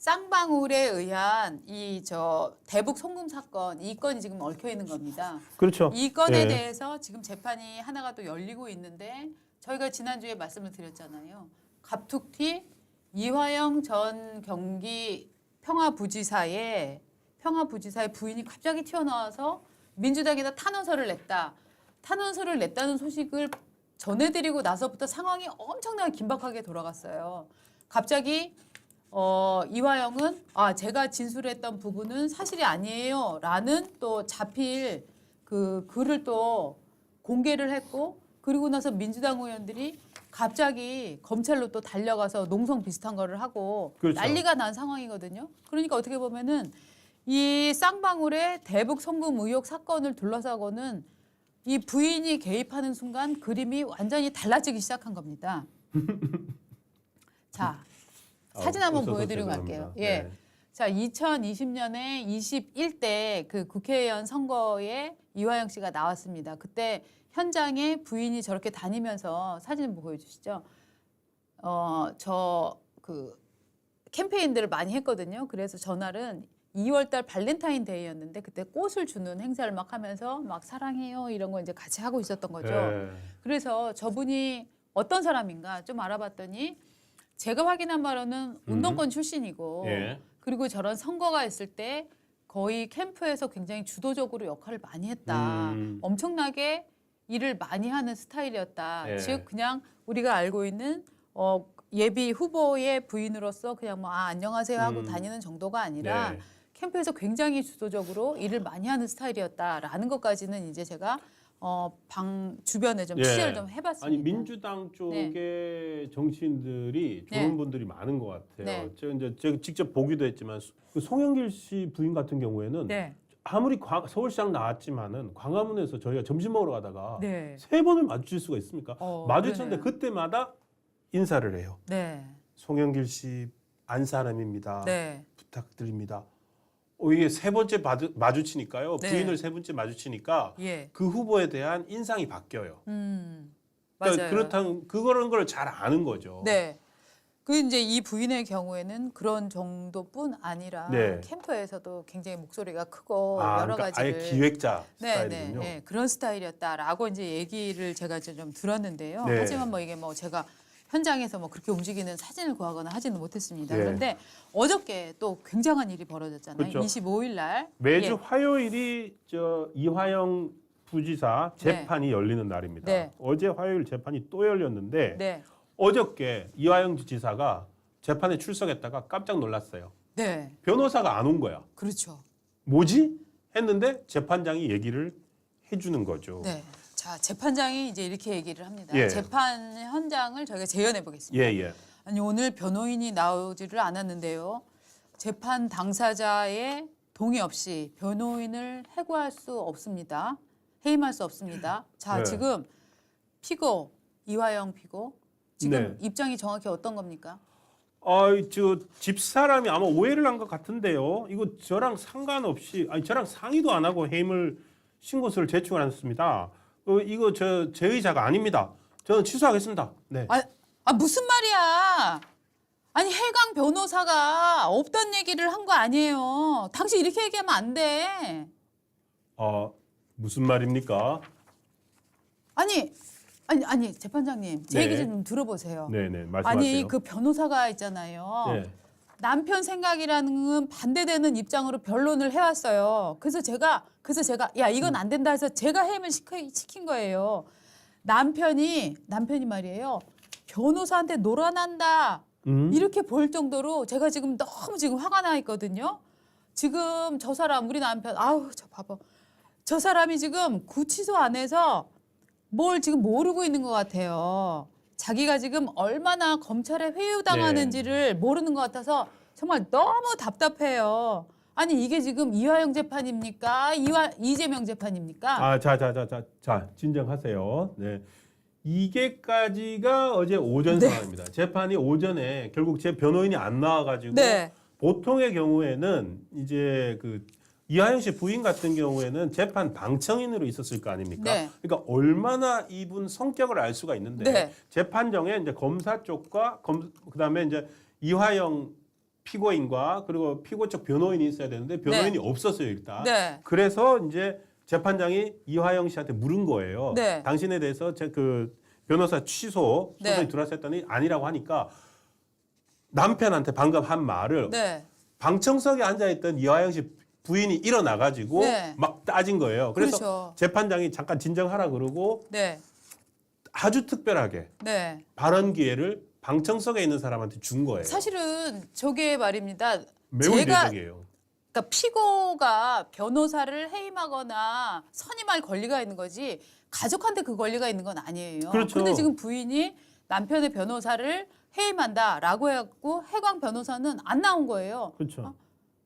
쌍방울에 의한 이 대북 송금 사건, 이 건이 지금 얽혀 있는 겁니다. 그렇죠. 이 건에 예. 대해서 지금 재판이 하나가 또 열리고 있는데 저희가 지난주에 말씀을 드렸잖아요. 갑툭튀 이화영 전 경기 평화부지사의 부인이 갑자기 튀어나와서 민주당에다 탄원서를 냈다. 탄원서를 냈다는 소식을 전해드리고 나서부터 상황이 엄청나게 긴박하게 돌아갔어요. 갑자기 이화영은 제가 진술했던 부분은 사실이 아니에요 라는 또 자필 그 글을 또 공개를 했고, 그리고 나서 민주당 의원들이 갑자기 검찰로 또 달려가서 농성 비슷한 거를 하고 그렇죠. 난리가 난 상황이거든요. 그러니까 어떻게 보면은 이 쌍방울의 대북 송금 의혹 사건을 둘러싸고는 이 부인이 개입하는 순간 그림이 완전히 달라지기 시작한 겁니다. 자, 사진 한번 보여드리고 갈게요. 예. 네. 자, 2020년에 21대 그 국회의원 선거에 이화영 씨가 나왔습니다. 그때 현장에 부인이 저렇게 다니면서 사진 한번 보여주시죠. 그 캠페인들을 많이 했거든요. 그래서 전날은 2월달 발렌타인데이였는데 그때 꽃을 주는 행사를 막 하면서 막 사랑해요 이런 거 이제 같이 하고 있었던 거죠. 네. 그래서 저분이 어떤 사람인가 좀 알아봤더니 제가 확인한 바로는 운동권 출신이고 예. 그리고 저런 선거가 있을 때 거의 캠프에서 굉장히 주도적으로 역할을 많이 했다. 엄청나게 일을 많이 하는 스타일이었다. 예. 즉 그냥 우리가 알고 있는 예비 후보의 부인으로서 그냥 뭐 안녕하세요 하고 다니는 정도가 아니라 네. 캠프에서 굉장히 주도적으로 일을 많이 하는 스타일이었다라는 것까지는 이제 제가 방 주변에 좀 취재를 좀 해봤습니다. 아니 민주당 쪽의 정치인들이 좋은 네. 분들이 많은 것 같아요. 네. 제가 직접 보기도 했지만 그 송영길 씨 부인 같은 경우에는 네. 아무리 서울시장 나왔지만은 광화문에서 저희가 점심 먹으러 가다가 네. 3번을 마주칠 수가 있습니까? 마주쳤는데 그러네요. 그때마다 인사를 해요. 네. 송영길 씨 안 사람입니다. 네. 부탁드립니다. 이게 3번째 마주치니까요. 네. 부인을 3번째 마주치니까 예. 그 후보에 대한 인상이 바뀌어요. 맞아요. 그렇다는 그런 걸 잘 아는 거죠. 네. 그 이제 이 부인의 경우에는 그런 정도뿐 아니라 네. 캠프에서도 굉장히 목소리가 크고 여러 그러니까 가지를 아예 기획자 네, 스타일이군요. 네, 그런 스타일이었다라고 이제 얘기를 제가 이제 좀 들었는데요. 네. 하지만 뭐 이게 뭐 제가 현장에서 뭐 그렇게 움직이는 사진을 구하거나 하지는 못했습니다. 네. 그런데 어저께 또 굉장한 일이 벌어졌잖아요. 그렇죠. 25일 날 매주 예. 화요일이 이화영 부지사 재판이 열리는 날입니다. 네. 어제 화요일 재판이 또 열렸는데 네. 어저께 이화영 지사가 재판에 출석했다가 깜짝 놀랐어요. 네. 변호사가 안 온 거야. 그렇죠. 뭐지? 했는데 재판장이 얘기를 해주는 거죠. 네. 자, 재판장이 이제 이렇게 얘기를 합니다. 예. 재판 현장을 저희가 재연해 보겠습니다. 예. 아니 오늘 변호인이 나오지를 않았는데요. 재판 당사자의 동의 없이 변호인을 해고할 수 없습니다. 해임할 수 없습니다. 자, 네. 지금 피고 이화영 피고 지금 네. 입장이 정확히 어떤 겁니까? 저 집사람이 아마 오해를 한 것 같은데요. 이거 저랑 상관없이 저랑 상의도 안 하고 해임을 신고서를 제출했습니다. 이거 제 의사가 아닙니다. 저는 취소하겠습니다. 네. 무슨 말이야? 아니 해강 변호사가 없던 얘기를 한 거 아니에요. 당신 이렇게 얘기하면 안 돼. 무슨 말입니까? 아니 재판장님 제 네. 얘기 좀 들어보세요. 네네 말씀하세요. 아니 그 변호사가 있잖아요. 네. 남편 생각이라는 반대되는 입장으로 변론을 해왔어요. 그래서 제가 야 이건 안 된다 해서 제가 해임을 시킨 거예요. 남편이 말이에요. 변호사한테 놀아난다 이렇게 볼 정도로 제가 지금 너무 지금 화가 나 있거든요. 지금 저 사람 우리 남편 저 바보 저 사람이 지금 구치소 안에서 뭘 지금 모르고 있는 것 같아요. 자기가 지금 얼마나 검찰에 회유당하는지를 모르는 것 같아서 정말 너무 답답해요. 아니 이게 지금 이화영 재판입니까? 이재명 재판입니까? 자, 진정하세요. 네. 이게까지가 어제 오전 상황입니다. 재판이 오전에 결국 제 변호인이 안 나와가지고 네. 보통의 경우에는 이제 그 이하영 씨 부인 같은 경우에는 재판 방청인으로 있었을 거 아닙니까? 네. 그러니까 얼마나 이분 성격을 알 수가 있는데 네. 재판정에 이제 검사 쪽과 그다음에 이제 이화영 피고인과 그리고 피고 측 변호인이 있어야 되는데 변호인이 없었어요 일단. 네. 그래서 이제 재판장이 이화영 씨한테 물은 거예요. 네. 당신에 대해서 그 변호사 취소 소송이 네. 들어왔다 했더니 아니라고 하니까 남편한테 방금 한 말을 네. 방청석에 앉아있던 이화영 씨 부인이 일어나가지고 네. 막 따진 거예요. 그래서 그렇죠. 재판장이 잠깐 진정하라 그러고 네. 아주 특별하게 네. 발언 기회를 방청석에 있는 사람한테 준 거예요. 사실은 저게 말입니다. 매우 제가 이례적이에요. 그러니까 피고가 변호사를 해임하거나 선임할 권리가 있는 거지 가족한테 그 권리가 있는 건 아니에요. 그렇죠. 근데 지금 부인이 남편의 변호사를 해임한다라고 해갖고 해광 변호사는 안 나온 거예요. 그렇죠.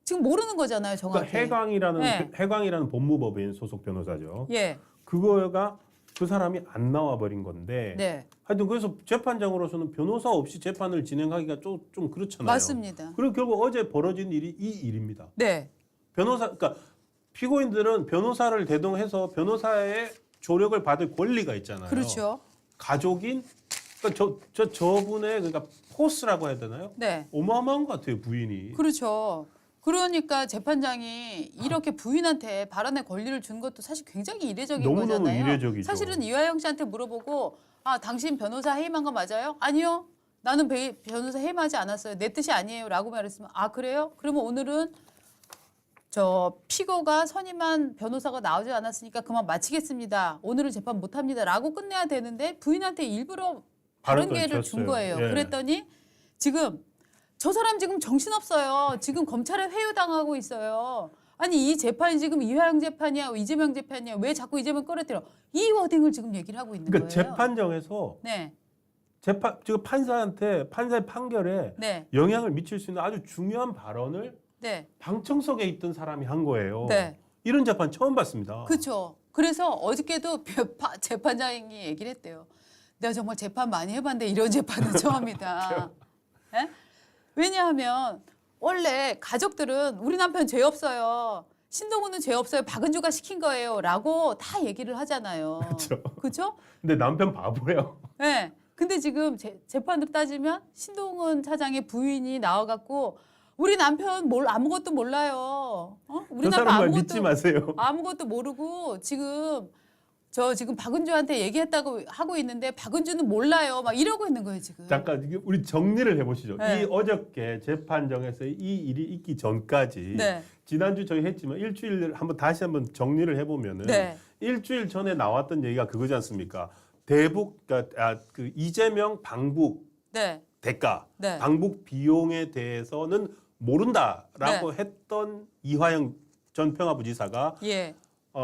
지금 모르는 거잖아요, 정확히. 그러니까 네. 해광이라는 법무법인 소속 변호사죠. 예, 그거가 그 사람이 안 나와 버린 건데. 네, 하여튼 그래서 재판장으로서는 변호사 없이 재판을 진행하기가 좀 그렇잖아요. 맞습니다. 그리고 결국 어제 벌어진 일이 이 일입니다. 네, 그러니까 피고인들은 변호사를 대동해서 변호사의 조력을 받을 권리가 있잖아요. 그렇죠. 가족인 그러니까 저분의 그러니까 포스라고 해야 되나요? 네, 어마어마한 것 같아요 부인이. 그렇죠. 그러니까 재판장이 이렇게 부인한테 발언의 권리를 준 것도 사실 굉장히 이례적인 너무너무 거잖아요. 이례적이죠. 사실은 이화영 씨한테 물어보고 아 당신 변호사 해임한 거 맞아요? 아니요. 나는 변호사 해임하지 않았어요. 내 뜻이 아니에요. 라고 말했으면 아 그래요? 그러면 오늘은 저 피고가 선임한 변호사가 나오지 않았으니까 그만 마치겠습니다. 오늘은 재판 못합니다. 라고 끝내야 되는데 부인한테 일부러 발언 기회를 준 줬어요. 거예요. 예. 그랬더니 지금 저 사람 지금 정신없어요. 지금 검찰에 회유당하고 있어요. 아니 이 재판이 지금 이화영 재판이야, 이재명 재판이야. 왜 자꾸 이재명 끌어들여? 이 워딩을 지금 얘기를 하고 있는 그러니까 거예요. 재판정에서 네, 지금 판사의 판결에 네, 영향을 미칠 수 있는 아주 중요한 발언을 네, 방청석에 있던 사람이 한 거예요. 네. 이런 재판 처음 봤습니다. 그렇죠. 그래서 어저께도 재판장이 얘기를 했대요. 내가 정말 재판 많이 해봤는데 이런 재판은 처음이다. 예? 왜냐하면 원래 가족들은 우리 남편 죄 없어요. 신동훈은 죄 없어요. 박은주가 시킨 거예요. 라고 다 얘기를 하잖아요. 그렇죠. 그렇죠? 근데 남편 바보예요. 네. 근데 지금 재판으로 따지면 신동훈 차장의 부인이 나와갖고 우리 남편 아무것도 몰라요. 우리 저 남편 사람 말 믿지 마세요. 아무것도 모르고 지금 박은주한테 얘기했다고 하고 있는데 박은주는 몰라요. 막 이러고 있는 거예요 지금. 잠깐 우리 정리를 해보시죠. 네. 이 어저께 재판정에서 이 일이 있기 전까지 네. 지난주 저희 했지만 일주일 다시 한번 정리를 해보면은 네. 일주일 전에 나왔던 얘기가 그거지 않습니까? 그러니까 그 이재명 방북 네. 대가, 네. 방북 비용에 대해서는 모른다라고 했던 이화영 전 평화부지사가 예.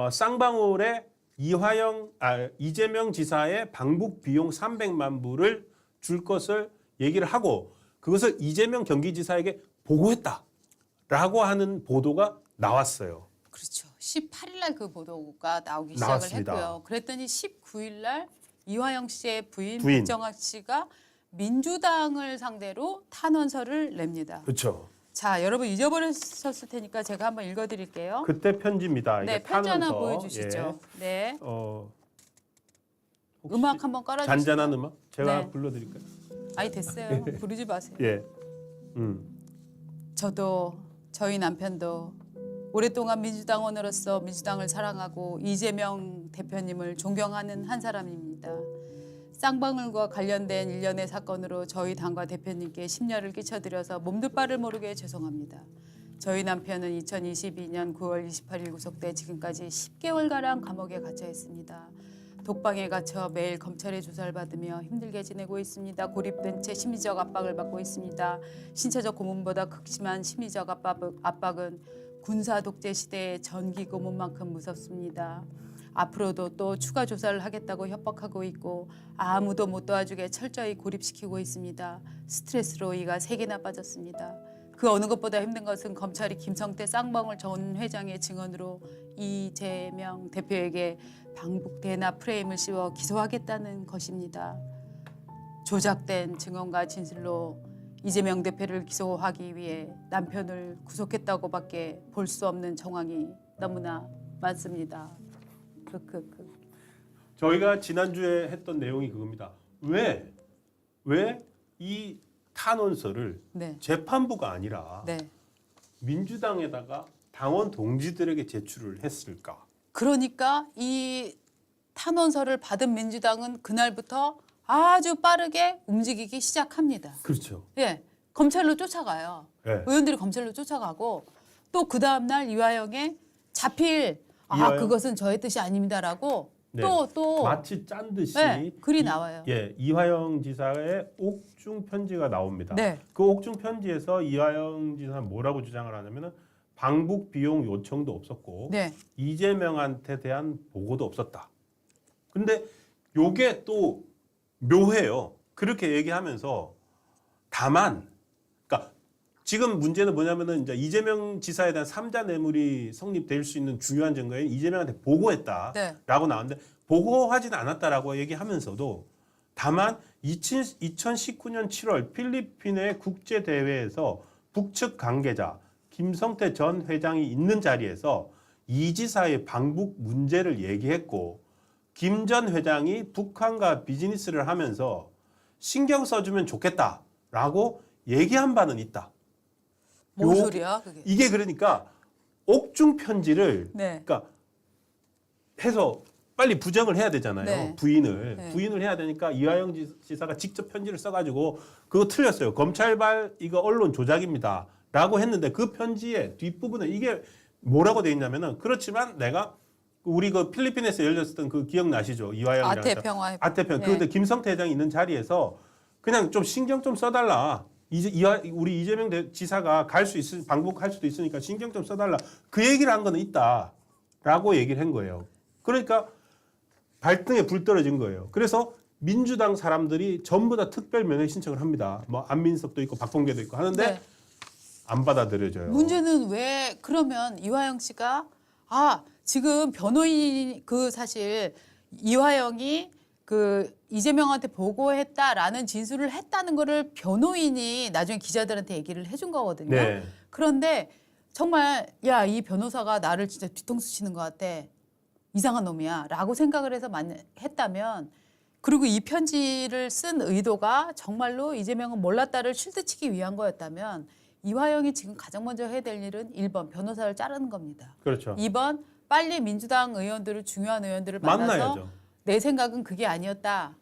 쌍방울에 이재명 지사의 방북 비용 300만 불을 줄 것을 얘기를 하고 그것을 이재명 경기지사에게 보고했다라고 하는 보도가 나왔어요. 그렇죠. 18일 날 그 보도가 나오기 나왔습니다. 시작을 했고요. 그랬더니 19일 날 이화영 씨의 부인 부인. 박정학 씨가 민주당을 상대로 탄원서를 냅니다. 그렇죠. 자, 여러분 잊어버리셨을 테니까 제가 한번 읽어드릴게요. 그때 편지입니다. 네, 이게 편지 하나 탄원서. 보여주시죠. 네, 예. 혹시 음악 한번 깔아주시죠. 잔잔한 음악 제가 네. 불러드릴까요? 아니 됐어요. 부르지 마세요. 예. 저도 저희 남편도 오랫동안 민주당원으로서 민주당을 사랑하고 이재명 대표님을 존경하는 한 사람입니다. 쌍방울과 관련된 일련의 사건으로 저희 당과 대표님께 심려를 끼쳐드려서 몸둘 바를 모르게 죄송합니다. 저희 남편은 2022년 9월 28일 구속돼 지금까지 10개월가량 감옥에 갇혀 있습니다. 독방에 갇혀 매일 검찰의 조사를 받으며 힘들게 지내고 있습니다. 고립된 채 심리적 압박을 받고 있습니다. 신체적 고문보다 극심한 심리적 압박은 군사 독재 시대의 전기 고문만큼 무섭습니다. 앞으로도 또 추가 조사를 하겠다고 협박하고 있고 아무도 못 도와주게 철저히 고립시키고 있습니다. 스트레스로 이가 3개나 빠졌습니다. 그 어느 것보다 힘든 것은 검찰이 김성태 쌍방울 전 회장의 증언으로 이재명 대표에게 방북 대납 프레임을 씌워 기소하겠다는 것입니다. 조작된 증언과 진술로 이재명 대표를 기소하기 위해 남편을 구속했다고밖에 볼 수 없는 정황이 너무나 많습니다. 저희가 지난주에 했던 내용이 그겁니다. 왜 이 탄원서를 네. 재판부가 아니라 네. 민주당에다가 당원 동지들에게 제출을 했을까? 그러니까 이 탄원서를 받은 민주당은 그날부터 아주 빠르게 움직이기 시작합니다. 그렇죠. 예, 검찰로 쫓아가요. 네. 의원들이 검찰로 쫓아가고 또 그 다음 날 이화영에 잡힐 이화영? 그것은 저의 뜻이 아닙니다라고 네. 또 마치 짠 듯이 네, 글이 나와요. 이화영 지사의 옥중 편지가 나옵니다. 네. 그 옥중 편지에서 이화영 지사는 뭐라고 주장을 하냐면은 방북 비용 요청도 없었고 네. 이재명한테 대한 보고도 없었다. 근데 요게 또 묘해요. 그렇게 얘기하면서 다만 그러니까 지금 문제는 뭐냐면은 이제 이재명 지사에 대한 3자 뇌물이 성립될 수 있는 중요한 증거인 이재명한테 보고했다라고 네. 나오는데 보고하지는 않았다라고 얘기하면서도 다만 2019년 7월 필리핀의 국제 대회에서 북측 관계자 김성태 전 회장이 있는 자리에서 이 지사의 방북 문제를 얘기했고 김 전 회장이 북한과 비즈니스를 하면서 신경 써주면 좋겠다라고 얘기한 바는 있다. 뭔 요- 소리야 그게? 이게 그러니까 옥중 편지를 네. 그러니까 해서 빨리 부정을 해야 되잖아요. 네. 부인을 네. 부인을 해야 되니까 이화영 지사가 직접 편지를 써가지고 그거 틀렸어요. 검찰발 이거 언론 조작입니다라고 했는데 그 편지의 뒷부분에 이게 뭐라고 돼 있냐면은 그렇지만 내가 우리 그 필리핀에서 열렸었던 그 기억나시죠? 이화영이랑 아태평화. 아태평. 네. 그런데 김성태 회장이 있는 자리에서 그냥 좀 신경 좀 써달라. 이제 우리 이재명 지사가 방북할 수도 있으니까 신경 좀 써달라. 그 얘기를 한 거는 있다라고 얘기를 한 거예요. 그러니까 발등에 불 떨어진 거예요. 그래서 민주당 사람들이 전부 다 특별 면회 신청을 합니다. 뭐 안민석도 있고 박범계도 있고 하는데 네. 안 받아들여져요. 문제는 왜 그러면 이화영 씨가 지금 변호인 사실 이화영이 그 이재명한테 보고했다라는 진술을 했다는 거를 변호인이 나중에 기자들한테 얘기를 해준 거거든요. 네. 그런데 정말 이 변호사가 나를 진짜 뒤통수 치는 것 같아. 이상한 놈이야 라고 생각을 해서 했다면 그리고 이 편지를 쓴 의도가 정말로 이재명은 몰랐다를 실드치기 위한 거였다면 이화영이 지금 가장 먼저 해야 될 일은 1번 변호사를 자르는 겁니다. 그렇죠. 2번 빨리 민주당 의원들을 중요한 의원들을 만나서 만나야죠. 내 생각은 그게 아니었다.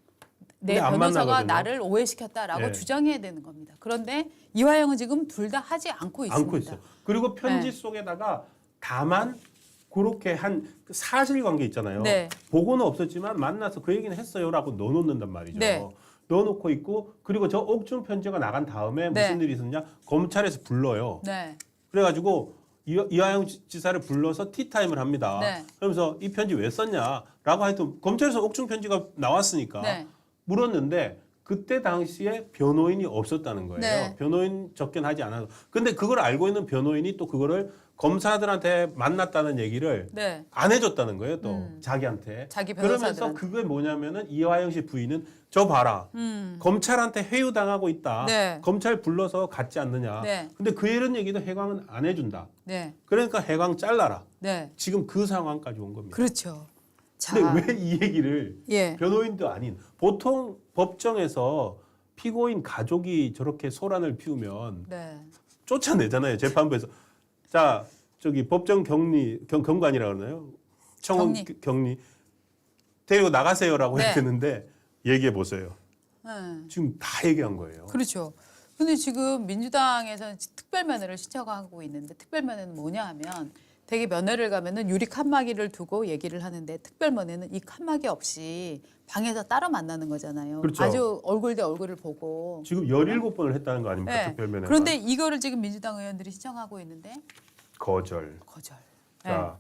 내 근데 안 변호사가 만나거든요. 나를 오해시켰다라고 예. 주장해야 되는 겁니다. 그런데 이화영은 지금 둘 다 하지 않고 있습니다. 않고 있어요. 그리고 편지 네. 속에다가 다만 그렇게 한 사실관계 있잖아요. 네. 보고는 없었지만 만나서 그 얘기는 했어요라고 넣어놓는단 말이죠. 네. 넣어놓고 있고 그리고 저 옥중 편지가 나간 다음에 네. 무슨 일이 있었냐? 검찰에서 불러요. 네. 그래가지고 이화영 지사를 불러서 티타임을 합니다. 네. 그러면서 이 편지 왜 썼냐라고 하여튼 검찰에서 옥중 편지가 나왔으니까 네. 물었는데 그때 당시에 변호인이 없었다는 거예요. 네. 변호인 접견하지 않아서. 근데 그걸 알고 있는 변호인이 또 그거를 검사들한테 만났다는 얘기를 네. 안 해줬다는 거예요. 또 자기한테. 자기 그러면서 변호사들한테. 그게 뭐냐면은 이화영 씨 부인은 저 봐라. 검찰한테 회유당하고 있다. 네. 검찰 불러서 갔지 않느냐. 네. 근데 그 이런 얘기도 해광은 안 해준다. 네. 그러니까 해광 잘라라. 네. 지금 그 상황까지 온 겁니다. 그렇죠. 자, 근데 왜 이 얘기를 예. 변호인도 아닌 보통 법정에서 피고인 가족이 저렇게 소란을 피우면 네. 쫓아내잖아요. 재판부에서. 자, 저기 법정 경관이라 그러나요? 청원 격리 데리고 나가세요라고 네. 했는데 얘기해 보세요. 네. 지금 다 얘기한 거예요. 그렇죠. 근데 지금 민주당에서는 특별면회를 신청하고 있는데 특별면회는 뭐냐 하면 되게 면회를 가면은 유리 칸막이를 두고 얘기를 하는데 특별면회는 이 칸막이 없이 방에서 따로 만나는 거잖아요. 그렇죠. 아주 얼굴 대 얼굴을 보고. 지금 17번을 했다는 거 아닙니까? 네. 특별면회가. 그런데 이거를 지금 민주당 의원들이 신청하고 있는데 거절. 거절. 자,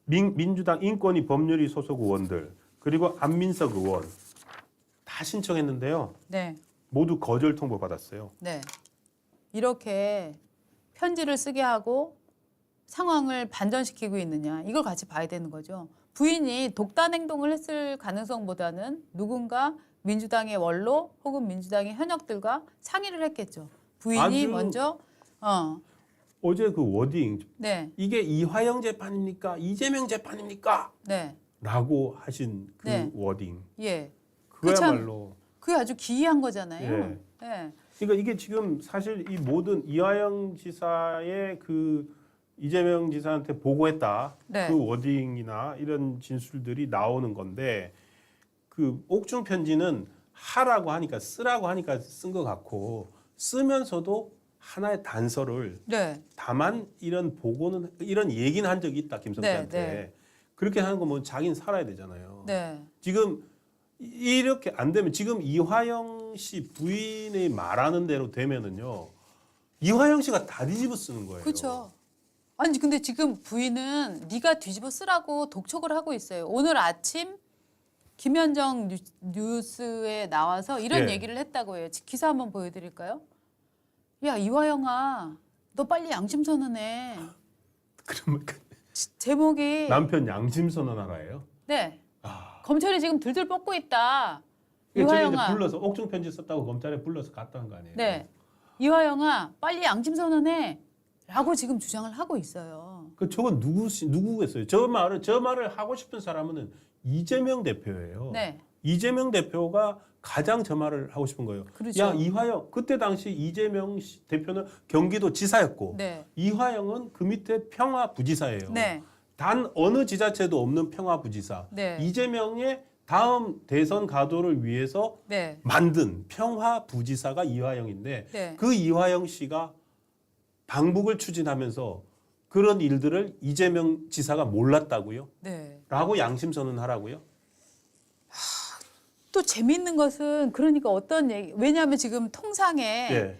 민주당 인권위 법률위 소속 의원들 그리고 안민석 의원 다 신청했는데요. 네. 모두 거절 통보 받았어요. 네. 이렇게 편지를 쓰게 하고 상황을 반전시키고 있느냐 이걸 같이 봐야 되는 거죠. 부인이 독단 행동을 했을 가능성보다는 누군가 민주당의 원로 혹은 민주당의 현역들과 상의를 했겠죠. 부인이 아주- 먼저 어제 그 워딩 네, 이게 이화영 재판입니까? 이재명 재판입니까? 네, 라고 하신 그 네. 워딩 예. 그야말로 그게 아주 기이한 거잖아요. 예. 예. 그러니까 이게 지금 사실 이 모든 이화영 지사의 그 이재명 지사한테 보고했다. 네. 그 워딩이나 이런 진술들이 나오는 건데 그 옥중 편지는 하라고 하니까 쓰라고 하니까 쓴 것 같고 쓰면서도 하나의 단서를 네. 다만 이런 보고는 이런 얘기는 한 적이 있다 김성태한테 네. 그렇게 하는 거 뭐 자기는 살아야 되잖아요. 네. 지금 이렇게 안 되면 지금 이화영 씨 부인이 말하는 대로 되면은요 이화영 씨가 다 뒤집어 쓰는 거예요. 그렇죠. 아니 근데 지금 부인은 네가 뒤집어 쓰라고 독촉을 하고 있어요. 오늘 아침 김현정 뉴스에 나와서 이런 예. 얘기를 했다고 해요. 기사 한번 보여드릴까요? 야 이화영아, 너 빨리 양심 선언해. 그러면 제목이 남편 양심 선언하라예요. 네. 아, 검찰이 지금 들들 뻗고 있다. 저기 이제 이화영아. 불러서 옥중 편지 썼다고 검찰에 불러서 갔다 한 거 아니에요? 네. 이화영아, 빨리 양심 선언해. 라고 지금 주장을 하고 있어요. 그 저건 누구겠어요? 저 말을 하고 싶은 사람은 이재명 대표예요. 네. 이재명 대표가 가장 저 말을 하고 싶은 거예요. 그렇죠. 야 이화영 그때 당시 이재명 대표는 경기도 지사였고 네. 이화영은 그 밑에 평화부지사예요. 네. 단 어느 지자체도 없는 평화부지사. 네. 이재명의 다음 대선 가도를 위해서 네. 만든 평화부지사가 이화영인데 네. 그 이화영 씨가 방북을 추진하면서 그런 일들을 이재명 지사가 몰랐다고요? 네. 라고 양심 선언하라고요? 또 재미있는 것은 그러니까 어떤 얘기 왜냐하면 지금 통상에 예.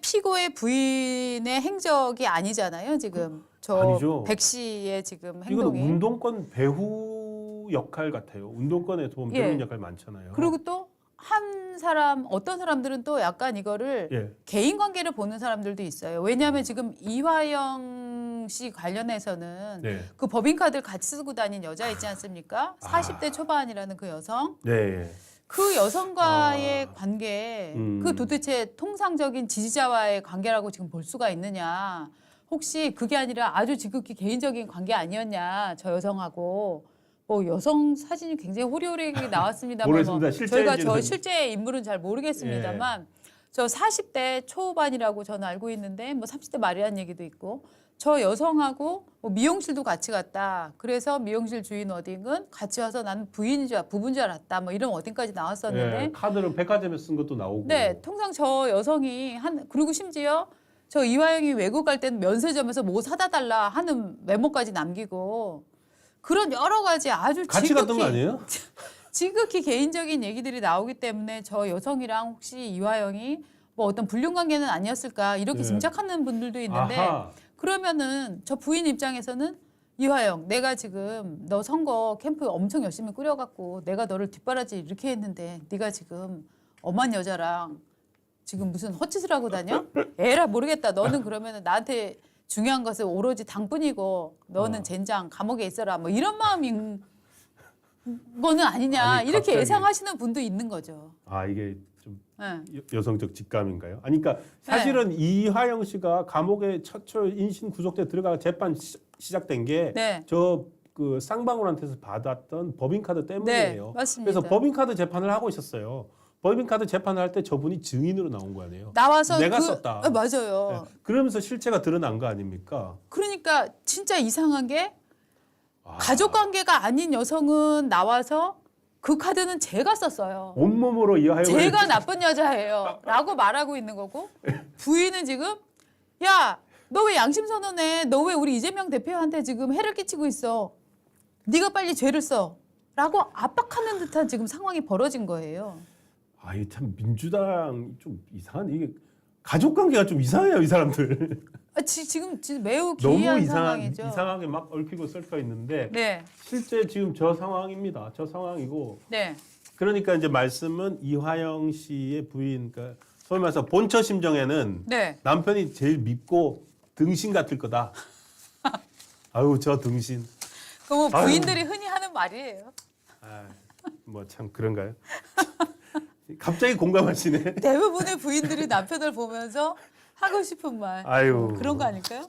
피고의 부인의 행적이 아니잖아요. 지금 저 아니죠. 백 씨의 지금 이건 행동이. 운동권 배후 역할 같아요. 운동권에서 보면 예. 배우는 역할 많잖아요. 그리고 또 한 사람 어떤 사람들은 또 약간 이거를 예. 개인 관계를 보는 사람들도 있어요. 왜냐하면 지금 이화영 씨 관련해서는 네. 그 법인카드를 같이 쓰고 다닌 여자 있지 않습니까? 40대 초반이라는 그 여성. 네. 예. 그 여성과의 관계, 음. 그 도대체 통상적인 지지자와의 관계라고 지금 볼 수가 있느냐. 혹시 그게 아니라 아주 지극히 개인적인 관계 아니었냐, 저 여성하고. 뭐 여성 사진이 굉장히 호리호리하게 나왔습니다만 모르겠습니다. 실제 저희가 저 인지는. 실제 인물은 잘 모르겠습니다만 저 40대 초반이라고 저는 알고 있는데 뭐 30대 말이라는 얘기도 있고 저 여성하고 뭐 미용실도 같이 갔다. 그래서 미용실 주인 워딩은 같이 와서 나는 부부인 줄 알았다. 뭐 이런 워딩까지 나왔었는데 예. 카드를 백화점에 쓴 것도 나오고. 네, 통상 저 여성이 그리고 심지어 저 이화영이 외국 갈 때는 면세점에서 뭐 사다 달라 하는 메모까지 남기고 그런 여러 가지 아주 같이 갔던 거 아니에요? 지극히 개인적인 얘기들이 나오기 때문에 저 여성이랑 혹시 이화영이 뭐 어떤 불륜 관계는 아니었을까 이렇게 네. 짐작하는 분들도 있는데 아하. 그러면은 저 부인 입장에서는 이화영 내가 지금 너 선거 캠프 엄청 열심히 꾸려갖고 내가 너를 뒷바라지 이렇게 했는데 네가 지금 엄한 여자랑 지금 무슨 헛짓을 하고 다녀? 에라 모르겠다. 너는 그러면은 나한테 중요한 것은 오로지 당뿐이고 너는 젠장 감옥에 있어라. 뭐 이런 마음인 거는 아니냐. 아니, 이렇게 갑자기. 예상하시는 분도 있는 거죠. 아 이게 좀 네. 여성적 직감인가요? 아니 그러니까 사실은 이화영 씨가 감옥에 최초 인신 구속돼 들어가 재판 시작된 게 네. 저 그 쌍방울한테서 받았던 법인카드 때문이에요. 네, 맞습니다. 그래서 법인카드 재판을 하고 있었어요. 법인카드 재판을 할 때 저분이 증인으로 나온 거 아니에요? 나와서 내가 썼다. 맞아요. 네. 그러면서 실체가 드러난 거 아닙니까? 그러니까 진짜 이상한 게 아, 가족 관계가 아닌 여성은 나와서 그 카드는 제가 썼어요. 온몸으로 이화영을 제가 나쁜 여자예요. 라고 말하고 있는 거고 부인은 지금 야, 너 왜 양심 선언해? 너 왜 우리 이재명 대표한테 지금 해를 끼치고 있어? 네가 빨리 죄를 써. 라고 압박하는 듯한 지금 상황이 벌어진 거예요. 아, 이게 참 민주당 좀 이상한 이게 가족 관계가 좀 이상해요, 이 사람들. 지금 매우 너무 기이한 상황이죠. 이상하게 막 얽히고 설켜 있는데 네, 실제 지금 저 상황입니다. 저 상황이고 네, 그러니까 이제 말씀은 이화영 씨의 부인, 그러니까 소위 말해서 본처 심정에는 네. 남편이 제일 밉고 등신 같을 거다. 아유 저 등신. 그 뭐 아유. 부인들이 흔히 하는 말이에요. 뭐 참 그런가요? 갑자기 공감하시네. 대부분의 부인들이 남편을 보면서 하고 싶은 말. 아유. 그런 거 아닐까요?